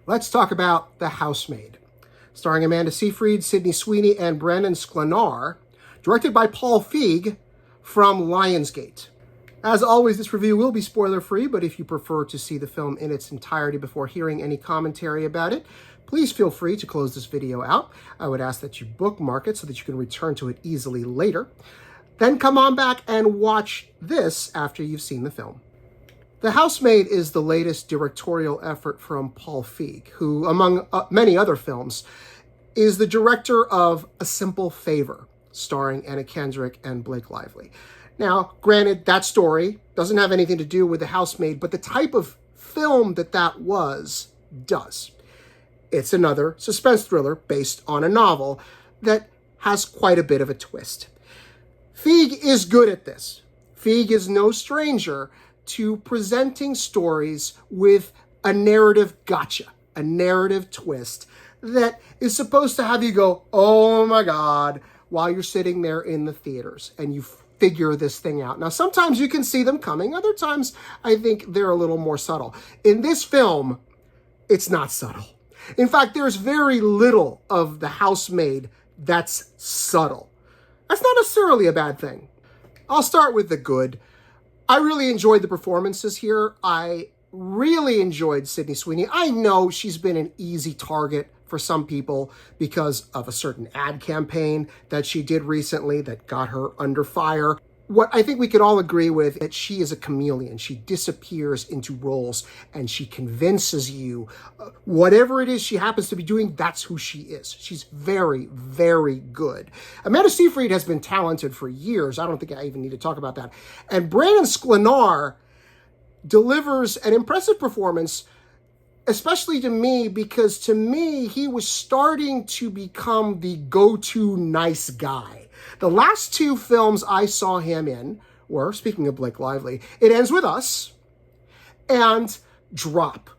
Let's talk about The Housemaid, starring Amanda Seyfried, Sydney Sweeney, and Brendan Sklenar, directed by Paul Feig from LIONSGATE. As always, this review will be spoiler-free, but if you prefer to see the film in its entirety before hearing any commentary about it, please feel free to close this video out. I would ask that you bookmark it so that you can return to it easily later. Then come on back and watch this after you've seen the film. The Housemaid is the latest directorial effort from Paul Feig, who, among many other films, is the director of A Simple Favor, starring Anna Kendrick and Blake Lively. Now, granted, that story doesn't have anything to do with The Housemaid, but the type of film that was does. It's another suspense thriller based on a novel that has quite a bit of a twist. Feig is good at this. Feig is no stranger to presenting stories with a narrative gotcha, a narrative twist that is supposed to have you go, oh my God, while you're sitting there in the theaters and you figure this thing out. Now, sometimes you can see them coming. Other times, I think they're a little more subtle. In this film, it's not subtle. In fact, there's very little of The Housemaid that's subtle. That's not necessarily a bad thing. I'll start with the good. I really enjoyed the performances here. I really enjoyed Sydney Sweeney. I know she's been an easy target for some people because of a certain ad campaign that she did recently that got her under fire. What I think we could all agree with is that she is a chameleon. She disappears into roles and she convinces you whatever it is she happens to be doing, that's who she is. She's very, very good. Amanda Seyfried has been talented for years. I don't think I even need to talk about that. And Brendan Sklenar delivers an impressive performance, especially to me, because to me, he was starting to become the go-to nice guy. The last two films I saw him in were, speaking of Blake Lively, It Ends With Us and Drop.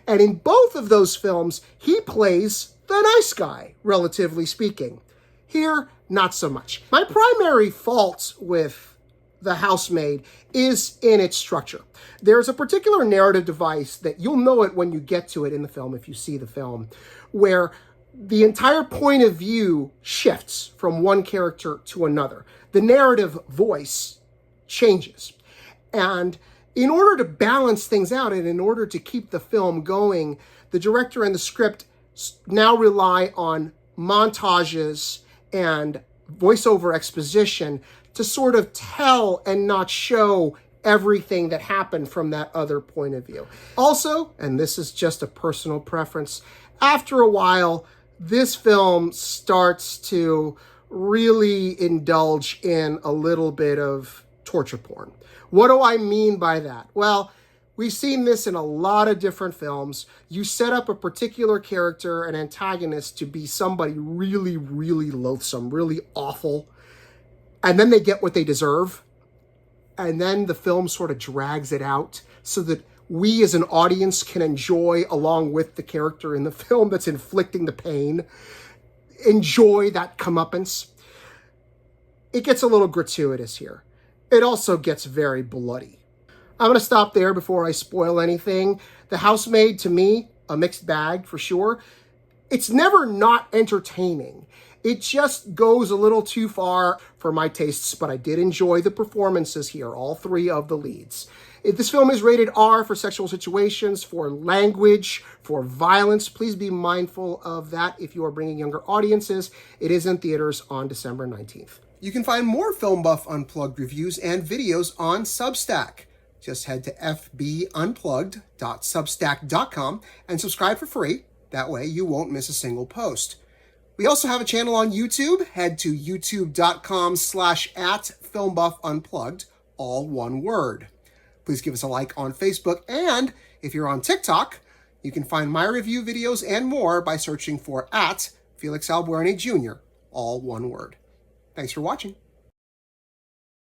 And in both of those films, he plays the nice guy, relatively speaking. Here, not so much. My primary fault with The Housemaid is in its structure. There's a particular narrative device that you'll know it when you get to it in the film, if you see the film, where the entire point of view shifts from one character to another. The narrative voice changes. And in order to balance things out and in order to keep the film going, the director and the script now rely on montages and voiceover exposition to sort of tell and not show everything that happened from that other point of view. Also, and this is just a personal preference, after a while, this film starts to really indulge in a little bit of torture porn. What do I mean by that? Well, we've seen this in a lot of different films. You set up a particular character, an antagonist, to be somebody really, really loathsome, really awful, and then they get what they deserve, and then the film sort of drags it out so that we as an audience can enjoy, along with the character in the film that's inflicting the pain, enjoy that comeuppance. It gets a little gratuitous here. It also gets very bloody. I'm going to stop there before I spoil anything. The Housemaid, to me, a mixed bag for sure. It's never not entertaining. It just goes a little too far for my tastes, but I did enjoy the performances here, all three of the leads. This film is rated R for sexual situations, for language, for violence. Please be mindful of that if you are bringing younger audiences. It is in theaters on December 19th. You can find more Film Buff Unplugged reviews and videos on Substack. Just head to fbunplugged.substack.com and subscribe for free. That way you won't miss a single post. We also have a channel on YouTube. Head to youtube.com/@FilmBuffUnplugged, all one word. Please give us a like on Facebook, and if you're on TikTok, you can find my review videos and more by searching for @FelixAlbuerne Jr., all one word. Thanks for watching.